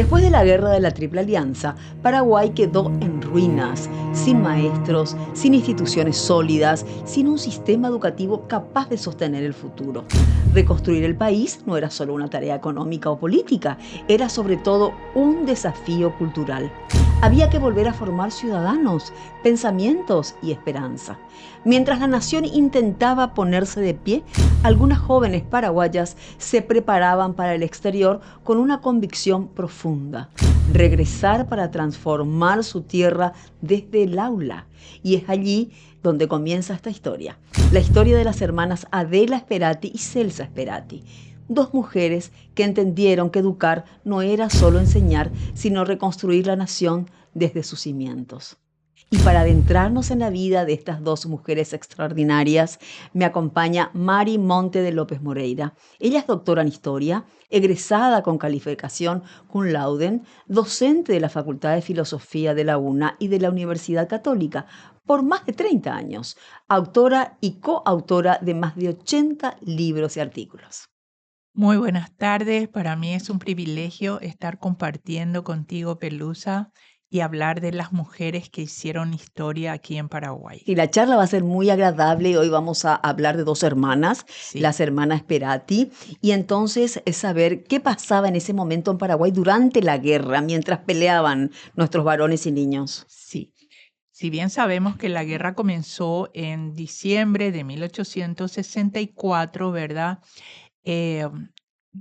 Después de la Guerra de la Triple Alianza, Paraguay quedó en ruinas, sin maestros, sin instituciones sólidas, sin un sistema educativo capaz de sostener el futuro. Reconstruir el país no era solo una tarea económica o política, era sobre todo un desafío cultural. Había que volver a formar ciudadanos, pensamientos y esperanza. Mientras la nación intentaba ponerse de pie, algunas jóvenes paraguayas se preparaban para el exterior con una convicción profunda: regresar para transformar su tierra desde el aula. Y es allí donde comienza esta historia, la historia de las hermanas Adela Sperati y Celsa Sperati. Dos mujeres que entendieron que educar no era solo enseñar, sino reconstruir la nación desde sus cimientos. Y para adentrarnos en la vida de estas dos mujeres extraordinarias, me acompaña Mari Monte de López Moreira. Ella es doctora en Historia, egresada con calificación cum laude, docente de la Facultad de Filosofía de la UNA y de la Universidad Católica por más de 30 años, autora y coautora de más de 80 libros y artículos. Muy buenas tardes, para mí es un privilegio estar compartiendo contigo, Pelusa, y hablar de las mujeres que hicieron historia aquí en Paraguay. Y la charla va a ser muy agradable. Hoy vamos a hablar de dos hermanas, Sí. las hermanas Sperati, y entonces es saber qué pasaba en ese momento en Paraguay durante la guerra, mientras peleaban nuestros varones y niños. Sí. Si bien sabemos que la guerra comenzó en diciembre de 1864, ¿verdad? Eh,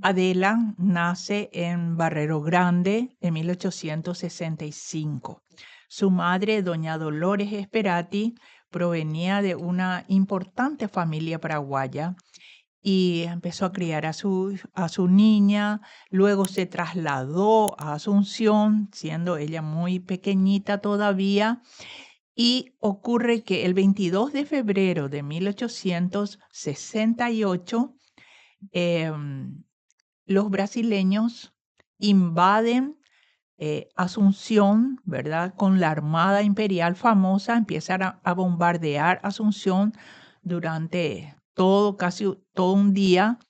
Adela nace en Barrero Grande en 1865. Su madre, doña Dolores Sperati, provenía de una importante familia paraguaya y empezó a criar a su niña. Luego se trasladó a Asunción, siendo ella muy pequeñita todavía. Y ocurre que el 22 de febrero de 1868, los brasileños invaden Asunción, ¿verdad? Con la Armada Imperial famosa, empiezan a bombardear Asunción durante casi todo un día.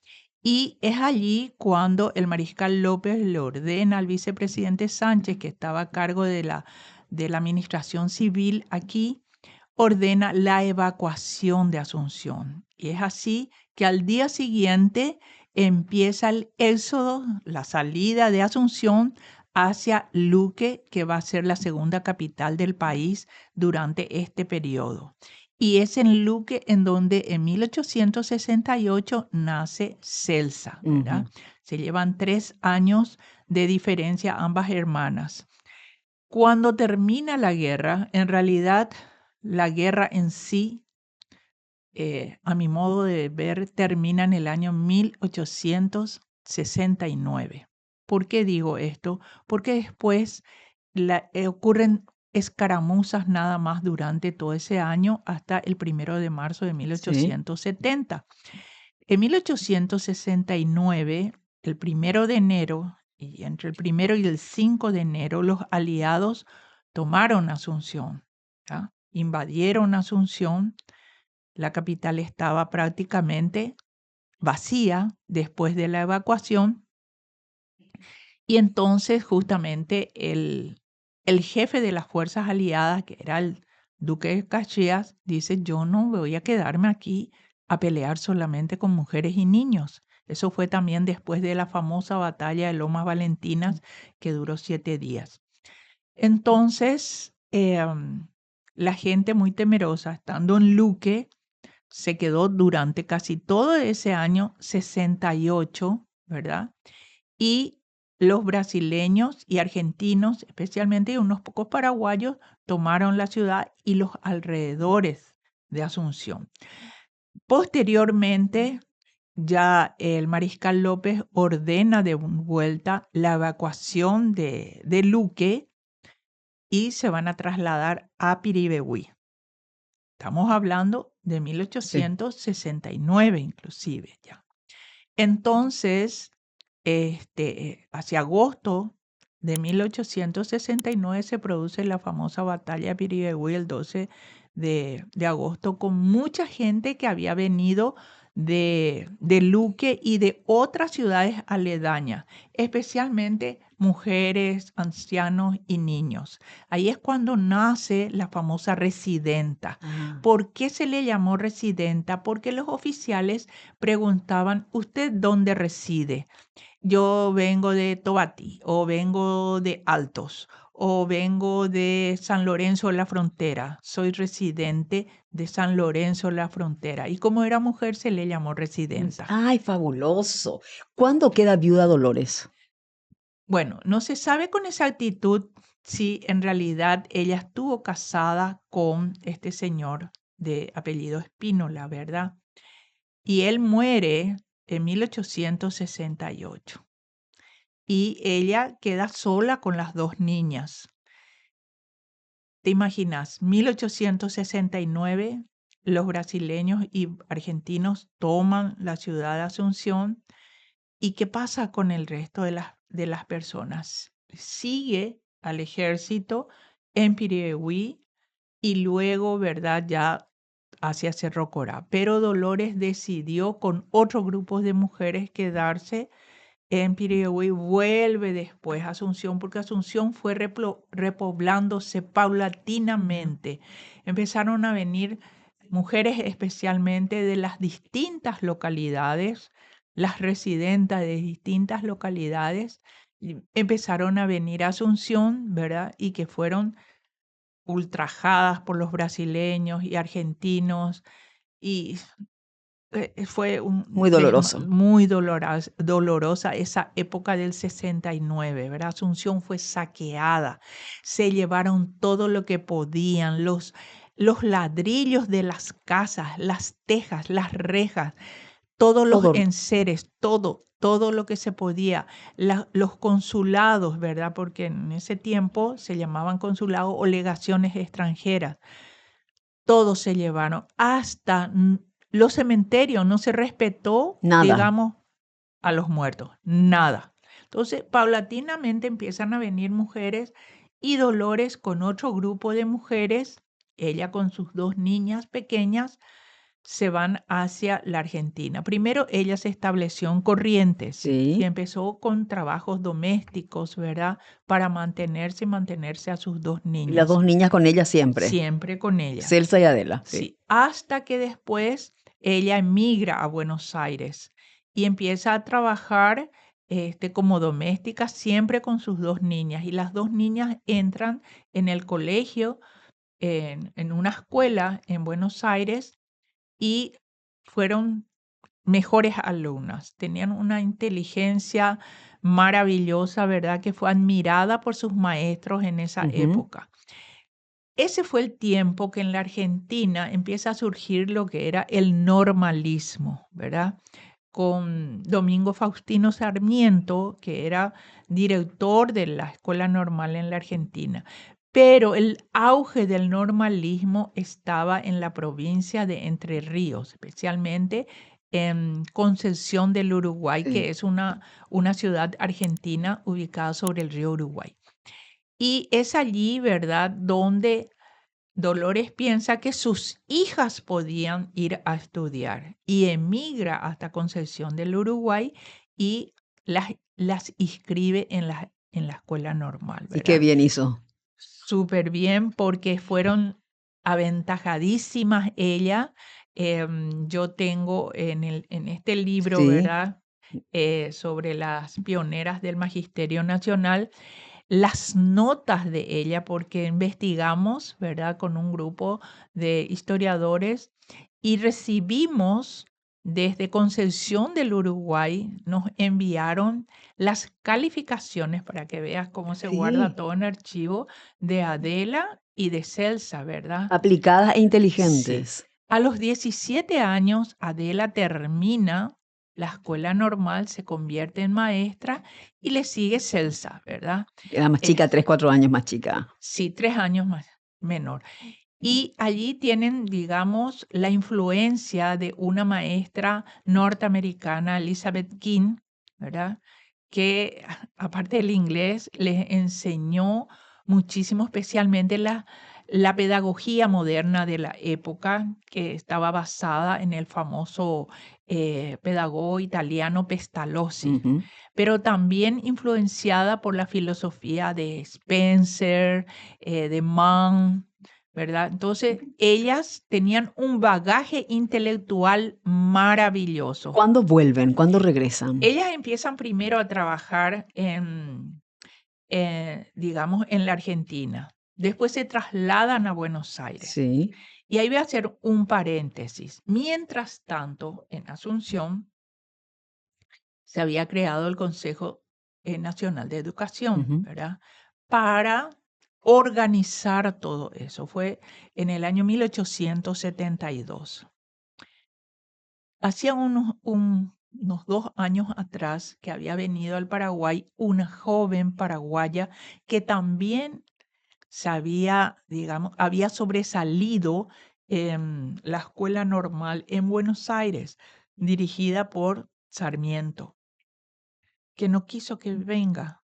Y es allí cuando el mariscal López le ordena al vicepresidente Sánchez, que estaba a cargo de la administración civil aquí, ordena la evacuación de Asunción. Y es así que al día siguiente empieza el éxodo, la salida de Asunción hacia Luque, que va a ser la segunda capital del país durante este periodo. Y es en Luque en donde en 1868 nace Celsa, ¿verdad? Se llevan 3 años de diferencia ambas hermanas. Cuando termina la guerra, en realidad la guerra en sí, a mi modo de ver, termina en el año 1869. ¿Por qué digo esto? Porque después ocurren escaramuzas nada más durante todo ese año hasta el 1 de marzo de 1870. En 1869, el 1 de enero, y entre el 1 y el 5 de enero, los aliados tomaron Asunción, ¿ya? Invadieron Asunción. La capital estaba prácticamente vacía después de la evacuación. Y entonces justamente el jefe de las fuerzas aliadas, que era el duque de Caxias, dice: yo no voy a quedarme aquí a pelear solamente con mujeres y niños. Eso fue también después de la famosa batalla de Lomas Valentinas, que duró 7 días. Entonces, la gente muy temerosa, estando en Luque, se quedó durante casi todo ese año 68, ¿verdad? Y los brasileños y argentinos, especialmente unos pocos paraguayos, tomaron la ciudad y los alrededores de Asunción. Posteriormente, ya el mariscal López ordena de vuelta la evacuación de Luque y se van a trasladar a Piribehuy. Estamos hablando de 1869 inclusive ya. Entonces, hacia agosto de 1869 se produce la famosa batalla de Piribehuy el 12 de agosto, con mucha gente que había venido de Luque y de otras ciudades aledañas, especialmente mujeres, ancianos y niños. Ahí es cuando nace la famosa residenta. Ah, ¿Por qué se le llamó residenta? Porque los oficiales preguntaban, ¿usted dónde reside? Yo vengo de Tobati, o vengo de Altos, o vengo de San Lorenzo de la Frontera. Soy residente de San Lorenzo de la Frontera. Y como era mujer, se le llamó residenta. ay, fabuloso. ¿Cuándo queda viuda Dolores? Bueno, no se sabe con exactitud si en realidad ella estuvo casada con este señor de apellido Espínola, ¿verdad? Y él muere en 1868. Y ella queda sola con las dos niñas. ¿Te imaginas? 1869, los brasileños y argentinos toman la ciudad de Asunción. ¿Y qué pasa con el resto de las personas? Sigue al ejército en Piribehuí y luego, ¿verdad? Ya hacia Cerro Corá. Pero Dolores decidió con otro grupo de mujeres quedarse en Piribehuí, vuelve después a Asunción, porque Asunción fue repoblándose paulatinamente. Empezaron a venir mujeres especialmente de las distintas localidades, las residentas de distintas localidades, y empezaron a venir a Asunción, ¿verdad? Y que fueron ultrajadas por los brasileños y argentinos y fue Muy doloroso. muy dolorosa esa época del 69, ¿verdad? Asunción fue saqueada, se llevaron todo lo que podían, los ladrillos de las casas, las tejas, las rejas, todos los Todo. enseres, todo lo que se podía, los consulados, ¿verdad? Porque en ese tiempo se llamaban consulados o legaciones extranjeras. Todos se llevaron, hasta los cementerios, no se respetó, Nada. digamos, a los muertos, nada. Entonces, paulatinamente empiezan a venir mujeres y Dolores con otro grupo de mujeres, ella con sus dos niñas pequeñas, se van hacia la Argentina. Primero ella se estableció en Corrientes y Sí. empezó con trabajos domésticos, ¿verdad? Para mantenerse y mantenerse a sus dos Y las niñas, dos niñas con ella siempre. siempre con ella. Celsa y Adela. Sí. Sí, hasta que después ella emigra a Buenos Aires y empieza a trabajar como doméstica siempre con sus dos niñas. Y las dos niñas entran en el colegio, en una escuela en Buenos Aires y fueron mejores alumnas. Tenían una inteligencia maravillosa, ¿verdad? Que fue admirada por sus maestros en esa Ujú. época. Ese fue el tiempo que en la Argentina empieza a surgir lo que era el normalismo, ¿verdad? Con Domingo Faustino Sarmiento, que era director de la Escuela Normal en la Argentina. Pero el auge del normalismo estaba en la provincia de Entre Ríos, especialmente en Concepción del Uruguay, Sí. que es una ciudad argentina ubicada sobre el río Uruguay. Y es allí, ¿verdad?, donde Dolores piensa que sus hijas podían ir a estudiar y emigra hasta Concepción del Uruguay y las inscribe en la escuela normal, Sí, qué ¿verdad? bien hizo. Súper bien porque fueron aventajadísimas ella. Yo tengo en este libro, Sí. ¿verdad? Sobre las pioneras del Magisterio Nacional, las notas de ella, porque investigamos, ¿verdad?, con un grupo de historiadores y recibimos desde Concepción del Uruguay, nos enviaron las calificaciones para que veas cómo se guarda Sí. todo en archivo de Adela y de Celsa, ¿verdad? Aplicadas e Sí. inteligentes. A los 17 años, Adela termina la escuela normal, se convierte en maestra y le sigue Celsa, ¿verdad? Era más Eh, chica, 3, 4 años más chica. sí, 3 años más menor. Y allí tienen, digamos, la influencia de una maestra norteamericana, Elizabeth King, ¿verdad? Que aparte del inglés, les enseñó muchísimo, especialmente la pedagogía moderna de la época, que estaba basada en el famoso pedagogo italiano Pestalozzi, Ujú. pero también influenciada por la filosofía de Spencer, de Mann, ¿verdad? Entonces, ellas tenían un bagaje intelectual maravilloso. ¿Cuándo vuelven? ¿Cuándo regresan? Ellas empiezan primero a trabajar digamos, en la Argentina. Después se trasladan a Buenos Aires. Sí. Y ahí voy a hacer un paréntesis. Mientras tanto, en Asunción se había creado el Consejo Nacional de Educación, Ujú. ¿verdad? Para organizar todo eso. Fue en el año 1872. Hacía unos 2 años atrás que había venido al Paraguay una joven paraguaya que también digamos, había sobresalido en la escuela normal en Buenos Aires, dirigida por Sarmiento, que no quiso que venga.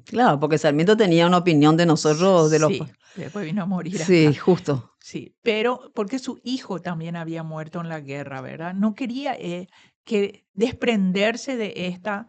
Claro, porque Sarmiento tenía una opinión de nosotros, de los... Sí, después vino a morir Sí, acá. justo. Sí, pero porque su hijo también había muerto en la guerra, ¿verdad? No quería que desprenderse de esta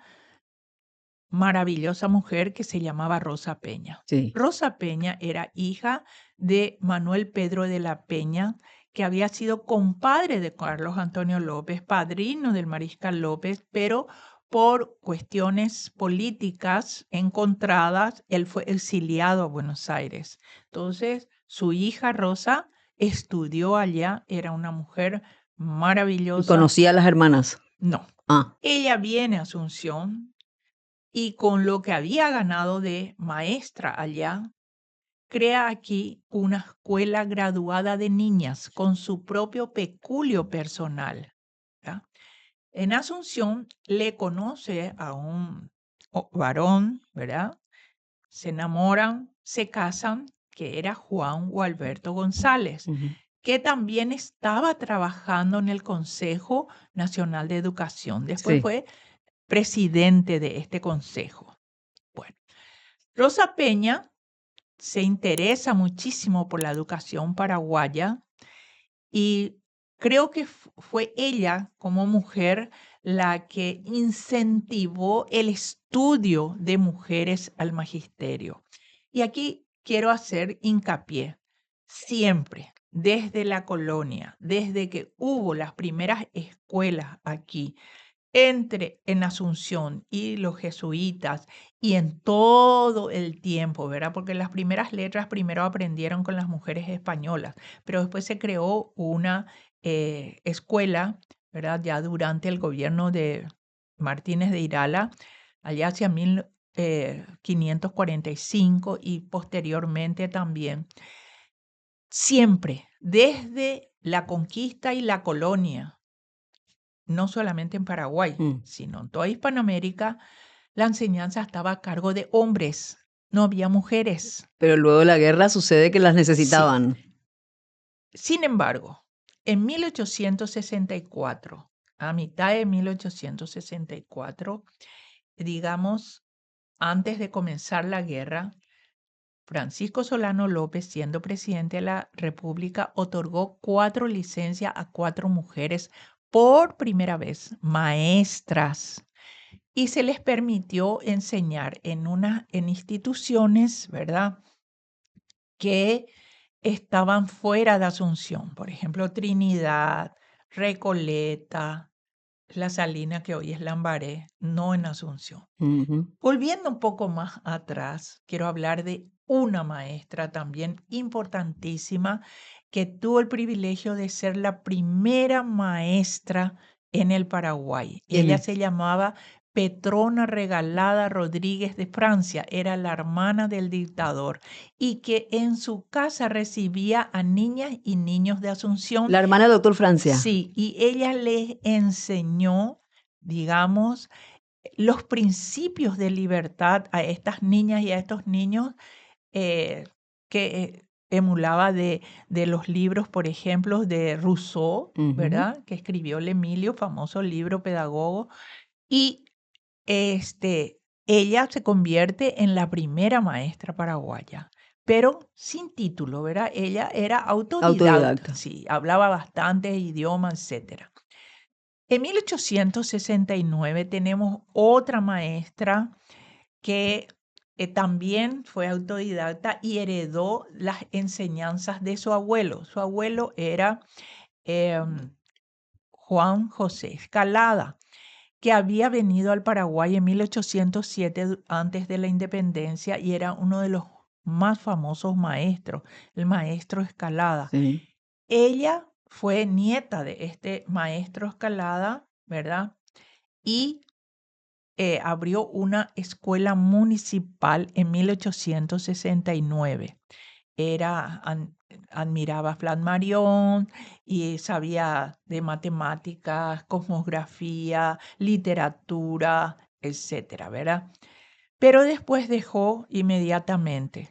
maravillosa mujer que se llamaba Rosa Peña. Sí. Rosa Peña era hija de Manuel Pedro de la Peña, que había sido compadre de Carlos Antonio López, padrino del Mariscal López, pero por cuestiones políticas encontradas, él fue exiliado a Buenos Aires. Entonces, su hija Rosa estudió allá, era una mujer ¿Y maravillosa. conocía a las hermanas? No, Ah, ella viene a Asunción y con lo que había ganado de maestra allá, crea aquí una escuela graduada de niñas con su propio peculio personal. ¿Ya? En Asunción le conoce a un varón, ¿verdad? Se enamoran, se casan, que era Juan Gualberto González, ujú. que también estaba trabajando en el Consejo Nacional de Educación. Después Sí. fue presidente de este consejo. Bueno, Rosa Peña se interesa muchísimo por la educación paraguaya y creo que fue ella como mujer la que incentivó el estudio de mujeres al magisterio. Y aquí quiero hacer hincapié, siempre, desde la colonia, desde que hubo las primeras escuelas aquí, en Asunción y los jesuitas y en todo el tiempo, ¿verdad? Porque las primeras letras primero aprendieron con las mujeres españolas, pero después se creó una escuela, ¿verdad? Ya durante el gobierno de Martínez de Irala, allá hacia 1545 y posteriormente también. Siempre, desde la conquista y la colonia, no solamente en Paraguay, Mm. sino en toda Hispanoamérica, la enseñanza estaba a cargo de hombres, no había mujeres. Pero luego de la guerra sucede que las Sí. necesitaban. Sin embargo, en 1864, a mitad de 1864, digamos, antes de comenzar la guerra, Francisco Solano López, siendo presidente de la República, otorgó 4 licencias a 4 mujeres por primera vez, maestras, y se les permitió enseñar en instituciones, ¿verdad?, que estaban fuera de Asunción, por ejemplo, Trinidad, Recoleta, La Salina, que hoy es Lambaré, no en Asunción. Ujú. Volviendo un poco más atrás, quiero hablar de una maestra también importantísima que tuvo el privilegio de ser la primera maestra en el Paraguay. ¿Quién Ella se es? llamaba Petrona Regalada Rodríguez de Francia, era la hermana del dictador y que en su casa recibía a niñas y niños de Asunción. La hermana del doctor Francia. Sí, y ella les enseñó, digamos, los principios de libertad a estas niñas y a estos niños eh, que emulaba de los libros, por ejemplo, de Rousseau, Ujú. ¿verdad? Que escribió el Emilio, famoso libro pedagogo. Y ella se convierte en la primera maestra paraguaya. pero sin título, ¿verdad? Ella era autodidacta, Autodidacta. sí, hablaba bastantes idiomas, etc. En 1869 tenemos otra maestra que también fue autodidacta y heredó las enseñanzas de su abuelo. Su abuelo era em, Juan José Escalada, que había venido al Paraguay en 1807, antes de la independencia, y era uno de los más famosos maestros, el maestro Escalada. Sí. Ella fue nieta de este maestro Escalada, ¿verdad? Y abrió una escuela municipal en 1869. Admiraba a Flammarion y sabía de matemáticas, cosmografía, literatura, etcétera, ¿verdad? Pero después dejó inmediatamente,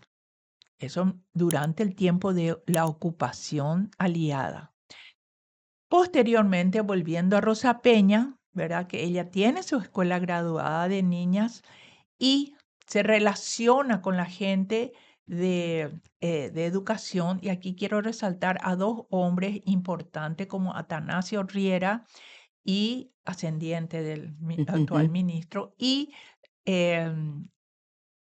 eso durante el tiempo de la ocupación aliada. Posteriormente, volviendo a Rosa Peña, ¿verdad? Que ella tiene su escuela graduada de niñas y se relaciona con la gente de educación. Y aquí quiero resaltar a dos hombres importantes como Atanasio Riera, y ascendiente del actual ministro, y em,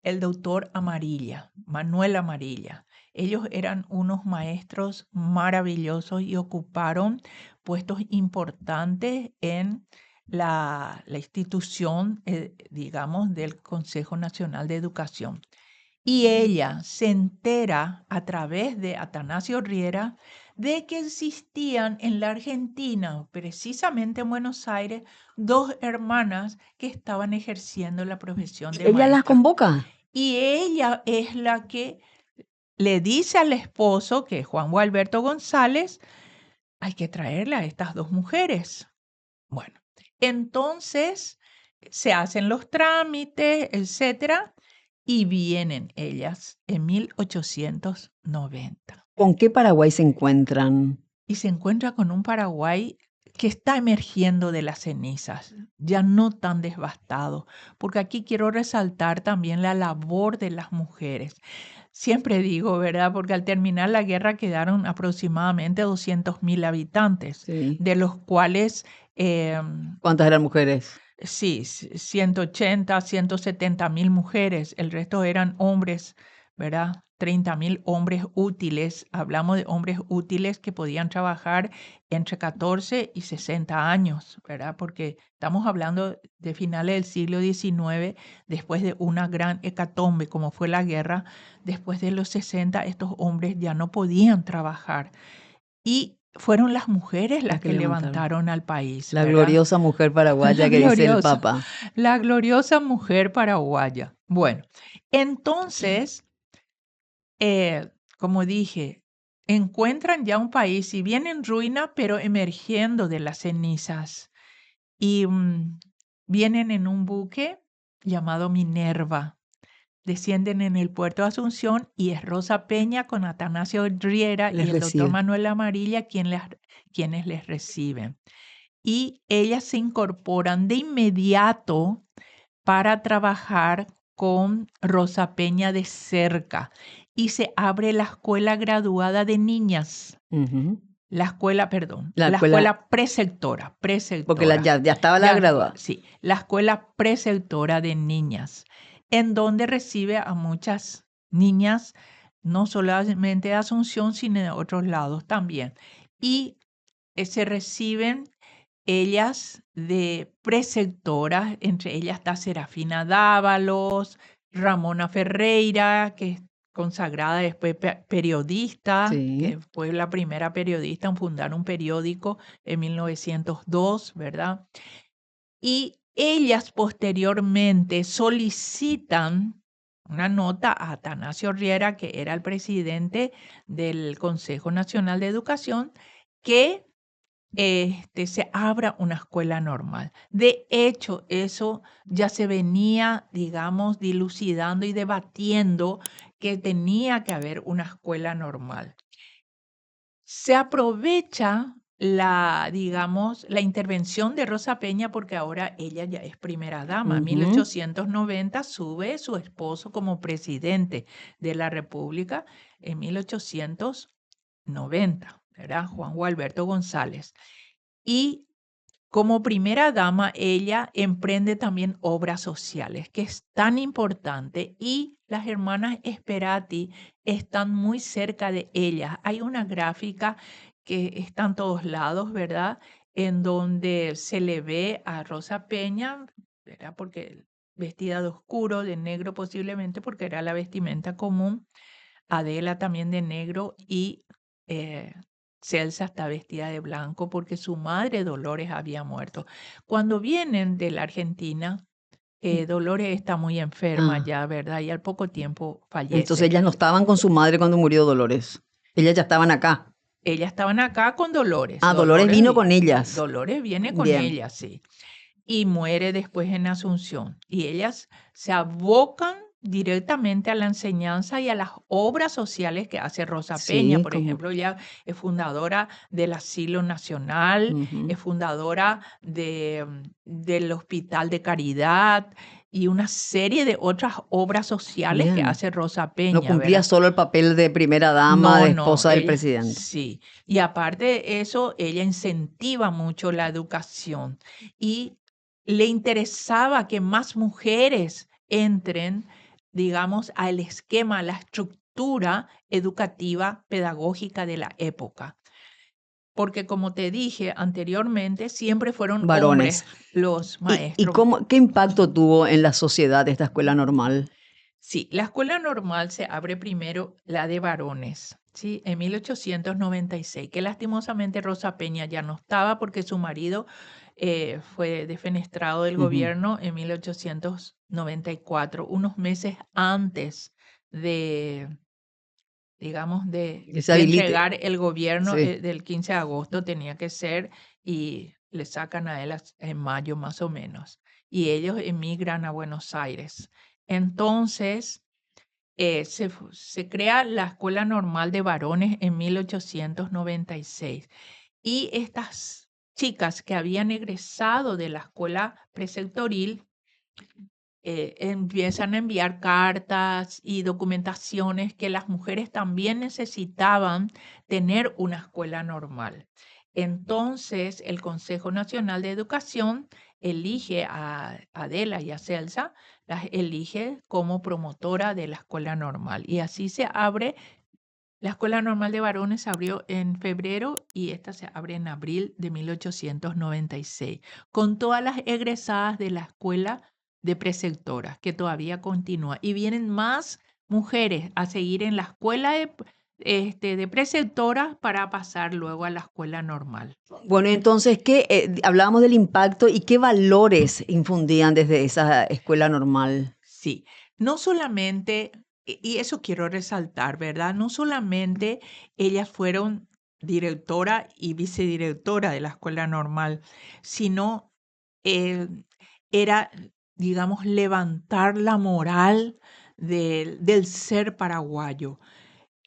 el doctor Amarilla, Manuel Amarilla. Ellos eran unos maestros maravillosos y ocuparon puestos importantes en la institución, digamos, del Consejo Nacional de Educación. Y ella se entera a través de Atanasio Riera de que existían en la Argentina, precisamente en Buenos Aires, dos hermanas que estaban ejerciendo la profesión ¿Y de ella las maestra. convoca? Y ella es la que le dice al esposo, que es Juan Gualberto González, hay que traerle a estas dos mujeres. Bueno, entonces se hacen los trámites, etcétera, y vienen ellas en 1890. ¿Con qué Paraguay se encuentran? Y se encuentra con un Paraguay que está emergiendo de las cenizas, ya no tan devastado, porque aquí quiero resaltar también la labor de las mujeres. Siempre digo, ¿verdad? Porque al terminar la guerra quedaron aproximadamente 200.000 habitantes, Sí. de los cuales, em, ¿Cuántas eran mujeres? sí, 180, 170.000 mujeres, el resto eran hombres, ¿verdad? 30.000 hombres útiles. Hablamos de hombres útiles que podían trabajar entre 14 y 60 años, ¿verdad? Porque estamos hablando de finales del siglo XIX, después de una gran hecatombe como fue la guerra. Después de los 60, estos hombres ya no podían trabajar. Y fueron las mujeres Las las que que levantaron. levantaron al país, La ¿verdad? gloriosa mujer La paraguaya que dice el gloriosa, Papa. la gloriosa mujer paraguaya. Bueno, entonces, eh, como dije, encuentran ya un país, si bien en ruina, pero emergiendo de las cenizas. Y vienen en un buque llamado Minerva. Descienden en el puerto de Asunción y es Rosa Peña con Atanasio Riera Les y el doctor recibe. Manuel Amarilla quienes les reciben. Y ellas se incorporan de inmediato para trabajar con Rosa Peña de cerca y se abre la escuela graduada de niñas. Ujú. La escuela, perdón, La la escuela, escuela preceptora, porque preceptora. ya estaba la Ya, graduada. sí, la escuela preceptora de niñas, en donde recibe a muchas niñas, no solamente de Asunción, sino de otros lados también. Y se reciben ellas de preceptoras, entre ellas está Serafina Dávalos, Ramona Ferreira, que es consagrada después periodista, Sí. que fue la primera periodista en fundar un periódico en 1902, ¿verdad? Y ellas posteriormente solicitan una nota a Atanasio Riera, que era el presidente del Consejo Nacional de Educación, que se abra una escuela normal. De hecho, eso ya se venía, digamos, dilucidando y debatiendo que tenía que haber una escuela normal. Se aprovecha digamos, la intervención de Rosa Peña, porque ahora ella ya es primera dama. En Ujú. 1890 sube su esposo como presidente de la República en 1890, ¿verdad? Juan Gualberto González. Y como primera dama, ella emprende también obras sociales, que es tan importante, y las hermanas Esperati están muy cerca de ella. Hay una gráfica que está en todos lados, ¿verdad? En donde se le ve a Rosa Peña, ¿verdad? Porque vestida de oscuro, de negro posiblemente, porque era la vestimenta común. Adela también de negro y eh, Celsa está vestida de blanco porque su madre Dolores había muerto. Cuando vienen de la Argentina, Dolores está muy enferma Ah, ya, ¿verdad? Y al poco tiempo entonces fallece. ellas no estaban con su madre cuando murió Dolores. Ellas ya estaban acá. Ellas estaban acá con Dolores. Ah, Dolores vino con Sí, ellas. Dolores viene con Bien. ella, sí. Y muere después en Asunción. Y ellas se abocan directamente a la enseñanza y a las obras sociales que hace Rosa Peña. Sí, Por como. ejemplo, ella es fundadora del Asilo Nacional, Ujú. es fundadora del Hospital de Caridad y una serie de otras obras sociales que Bien. hace Rosa No Peña, cumplía ¿verdad? solo el papel de primera dama, No, de no, esposa del ella presidente. sí. Y aparte de eso, ella incentiva mucho la educación y le interesaba que más mujeres entren, digamos, al esquema, a la estructura educativa pedagógica de la época. Porque como te dije anteriormente, siempre fueron hombres Varones. los ¿Y maestros. qué impacto tuvo en la sociedad esta escuela normal? Sí, la escuela normal se abre primero la de varones, ¿sí? En 1896, que lastimosamente Rosa Peña ya no estaba porque su marido fue defenestrado del Ujú. gobierno en 1894, unos meses antes de, digamos, Que se de habilite. entregar el gobierno Sí. del 15 de agosto tenía que ser, y le sacan a él en mayo más o menos. Y ellos emigran a Buenos Aires. Entonces se crea la Escuela Normal de Varones en 1896 y estas chicas que habían egresado de la escuela preceptoril empiezan a enviar cartas y documentaciones que las mujeres también necesitaban tener una escuela normal. Entonces, el Consejo Nacional de Educación elige a Adela y a Celsa, las elige como promotora de la escuela normal. Y así se abre, la escuela normal de varones se abrió en febrero y esta se abre en abril de 1896, con todas las egresadas de la escuela de preceptoras, que todavía continúa. Y vienen más mujeres a seguir en la escuela de preceptoras para pasar luego a la escuela normal. Bueno, entonces, hablábamos del impacto y qué valores infundían desde esa escuela normal. Sí, no solamente, y eso quiero resaltar, ¿verdad? No solamente ellas fueron directora y vicedirectora de la escuela normal, sino eh, era, digamos, levantar la moral del ser paraguayo.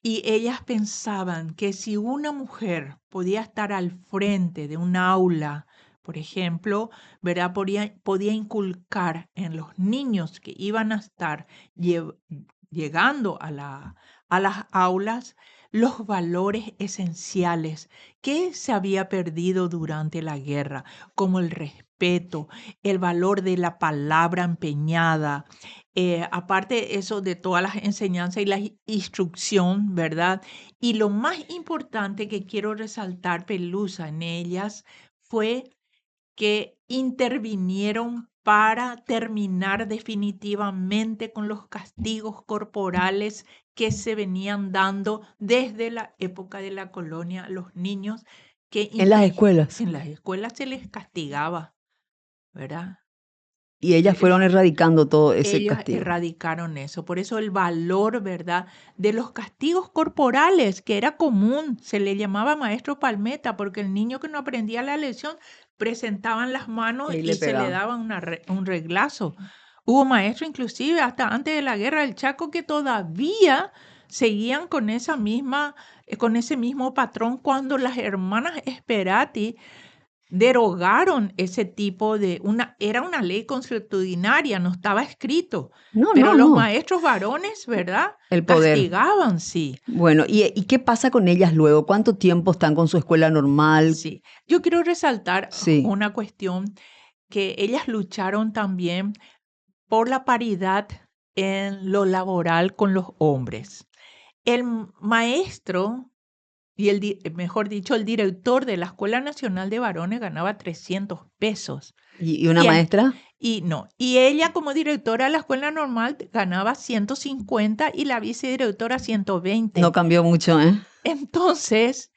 Y ellas pensaban que si una mujer podía estar al frente de un aula, por ejemplo, ¿verdad? Podía inculcar en los niños que iban a estar llegando a las aulas los valores esenciales que se había perdido durante la guerra, como el respeto, el valor de la palabra empeñada, aparte eso de todas las enseñanzas y la instrucción, ¿verdad? Y lo más importante que quiero resaltar, Pelusa, en ellas fue que intervinieron para terminar definitivamente con los castigos corporales que se venían dando desde la época de la colonia a los niños que En las escuelas. en las escuelas se les castigaba, ¿verdad? Y ellas fueron erradicando todo ese Ellos castigo. erradicaron eso. Por eso el valor, ¿verdad?, de los castigos corporales, que era común, se le llamaba maestro palmeta, porque el niño que no aprendía la lección presentaban las manos Ahí le y se le pegaban. daba un reglazo. Hubo maestros inclusive hasta antes de la guerra del Chaco que todavía seguían con ese mismo patrón cuando las hermanas Sperati derogaron ese tipo era una ley consuetudinaria, no estaba escrito, No, pero no, los no. maestros varones, ¿verdad? El poder. Castigaban, sí. Bueno, ¿y qué pasa con ellas luego? ¿Cuánto tiempo están con su escuela normal? Sí, yo quiero resaltar Sí. una cuestión, que ellas lucharon también por la paridad en lo laboral con los hombres. El maestro mejor dicho, el director de la Escuela Nacional de Varones ganaba 300 pesos. ¿Y una Y, a- maestra? y ella como directora de la escuela normal ganaba 150 y la vicedirectora No 120. cambió mucho, ¿eh? Entonces,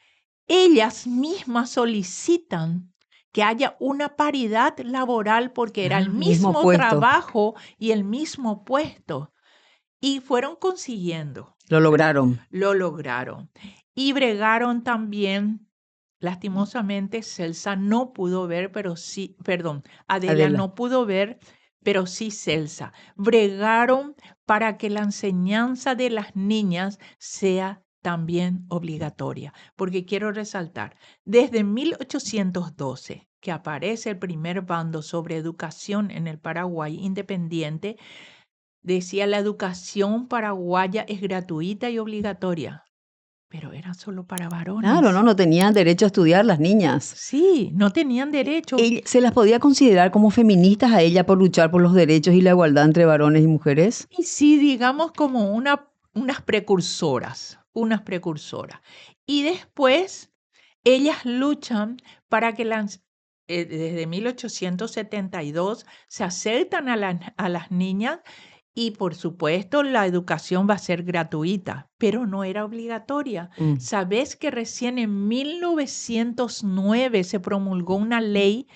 ellas mismas solicitan que haya una paridad laboral porque era el Mismo mismo puesto. trabajo y el mismo puesto. Y fueron consiguiendo, Lo ¿verdad? lograron. Lo lograron. Y bregaron también, lastimosamente, Celsa no pudo ver, pero sí, perdón, Adela Adela. no pudo ver, pero sí Celsa. Bregaron para que la enseñanza de las niñas sea también obligatoria, porque quiero resaltar, desde 1812, que aparece el primer bando sobre educación en el Paraguay independiente, decía la educación paraguaya es gratuita y obligatoria, pero era solo para Claro, varones. no tenían derecho a estudiar las niñas. Sí, no tenían derecho. ¿Se las podía considerar como feministas a ella por luchar por los derechos y la igualdad entre varones y mujeres? Y sí, digamos como unas precursoras, unas precursoras. Y después ellas luchan para que desde 1872 se acercan a las niñas. Y por supuesto, la educación va a ser gratuita, pero no era obligatoria. Mm. ¿Sabes que recién en 1909 se promulgó una ley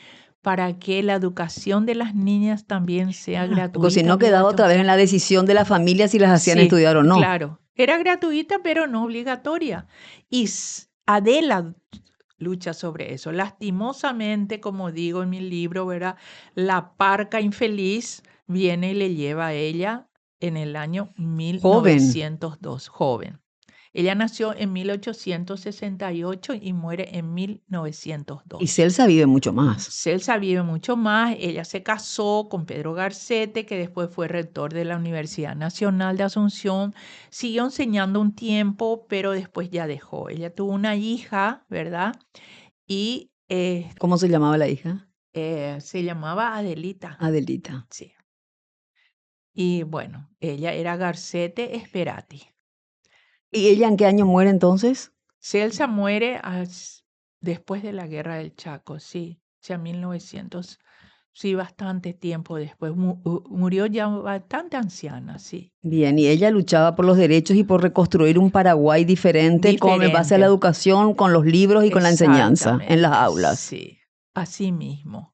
para que la educación de las niñas también sea Porque si gratuita, no quedaba otra obligatoria? vez en la decisión de la familia si las hacían Sí, estudiar o no. claro. Era gratuita, pero no obligatoria. Y Adela lucha sobre eso. Lastimosamente, como digo en mi libro, ¿verdad? La parca infeliz viene y le lleva a ella en el año Joven. 1902, joven. Ella nació en 1868 y muere en Y 1902. Celsa vive mucho más. Celsa vive mucho más. Ella se casó con Pedro Garcete, que después fue rector de la Universidad Nacional de Asunción. Siguió enseñando un tiempo, pero después ya dejó. Ella tuvo una hija, ¿verdad? Y ¿Cómo se llamaba la hija? se llamaba Adelita. Adelita. Sí. Y bueno, ella era Garcete Sperati. ¿Y ella en qué año muere entonces? Celsa muere después de la Guerra del Chaco, sí, ya 1900, sí, bastante tiempo después. Murió ya bastante anciana, sí. Bien, y ella luchaba por los derechos y por reconstruir un Paraguay diferente en base a la Diferente, educación, con los libros y con la enseñanza en las exactamente, aulas. sí, así mismo.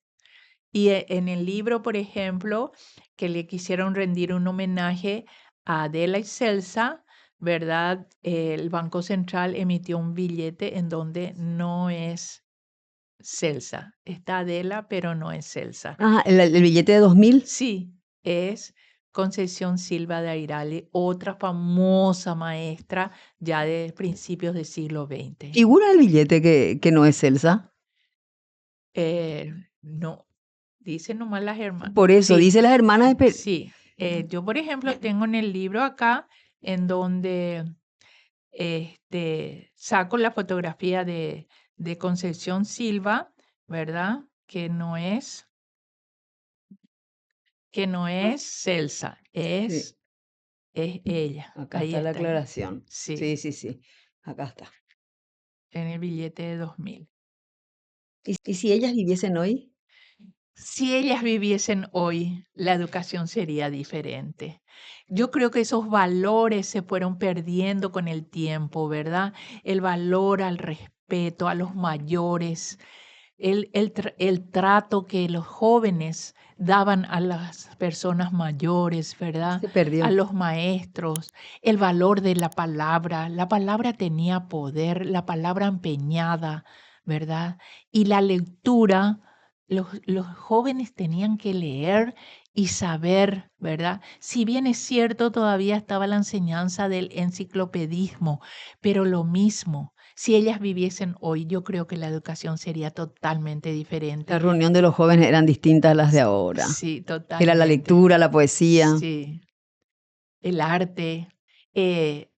Y en el libro, por ejemplo, que le quisieron rendir un homenaje a Adela y Celsa, ¿verdad? El Banco Central emitió un billete en donde no es Celsa. Está Adela, pero no es Celsa. Ah, el billete de 2000. Sí, es Concepción Silva de Airale, otra famosa maestra ya de principios del siglo XX. Figura el billete que no es Celsa. No, dicen nomás las hermanas. Por eso, Sí, dice las hermanas de sí. Yo, por ejemplo, tengo en el libro acá en donde saco la fotografía de Concepción Silva, ¿verdad? Que no es Celsa, Sí, es ella. acá Ahí está la está ella. aclaración. Sí, Sí, sí, sí. Acá está. en el billete de 2000. ¿Y si ellas viviesen hoy? Si ellas viviesen hoy, la educación sería diferente. Yo creo que esos valores se fueron perdiendo con el tiempo, ¿verdad? El valor al respeto a los mayores, el trato que los jóvenes daban a las personas mayores, ¿verdad? Se A perdió. los maestros, el valor de la palabra. La palabra tenía poder, la palabra empeñada, ¿verdad? Y la lectura, los jóvenes tenían que leer y saber, ¿verdad? Si bien es cierto, todavía estaba la enseñanza del enciclopedismo, pero lo mismo, si ellas viviesen hoy, yo creo que la educación sería totalmente La diferente. reunión de los jóvenes eran distintas a las de ahora. Sí, Era la totalmente. lectura, la poesía. Sí, el arte.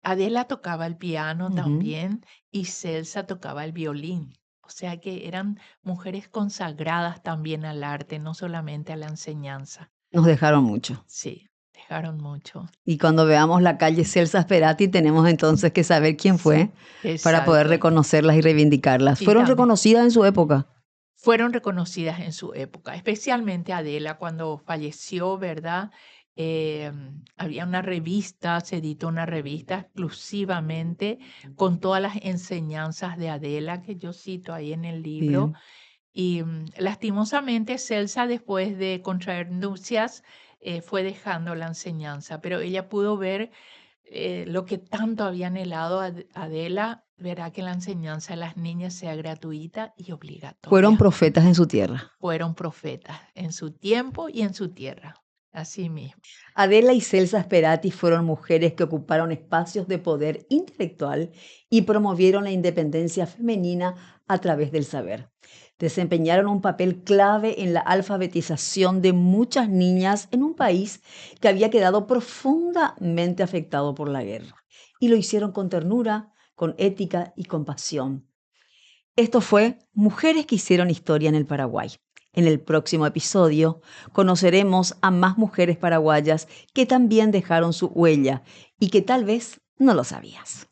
Adela tocaba el piano Ujú. también y Celsa tocaba el violín. O sea que eran mujeres consagradas también al arte, no solamente a la enseñanza. Nos dejaron mucho. Sí, dejaron mucho. Y cuando veamos la calle Celsa Sperati, tenemos entonces que saber quién fue para poder Exacto. reconocerlas y reivindicarlas. Y Fueron también reconocidas en su época. fueron reconocidas en su época, especialmente Adela cuando falleció, ¿verdad? Había una revista, se editó una revista exclusivamente con todas las enseñanzas de Adela que yo cito ahí en el libro. Bien. Y lastimosamente Celsa, después de contraer nupcias, fue dejando la enseñanza, pero ella pudo ver lo que tanto había anhelado Adela, verá que la enseñanza de las niñas sea gratuita y Fueron obligatoria. profetas en su tierra. Fueron profetas en su tiempo y en su tierra. Así mismo. Adela y Celsa Sperati fueron mujeres que ocuparon espacios de poder intelectual y promovieron la independencia femenina a través del saber. Desempeñaron un papel clave en la alfabetización de muchas niñas en un país que había quedado profundamente afectado por la guerra. Y lo hicieron con ternura, con ética y con pasión. Esto fue Mujeres que hicieron historia en el Paraguay. En el próximo episodio conoceremos a más mujeres paraguayas que también dejaron su huella y que tal vez no lo sabías.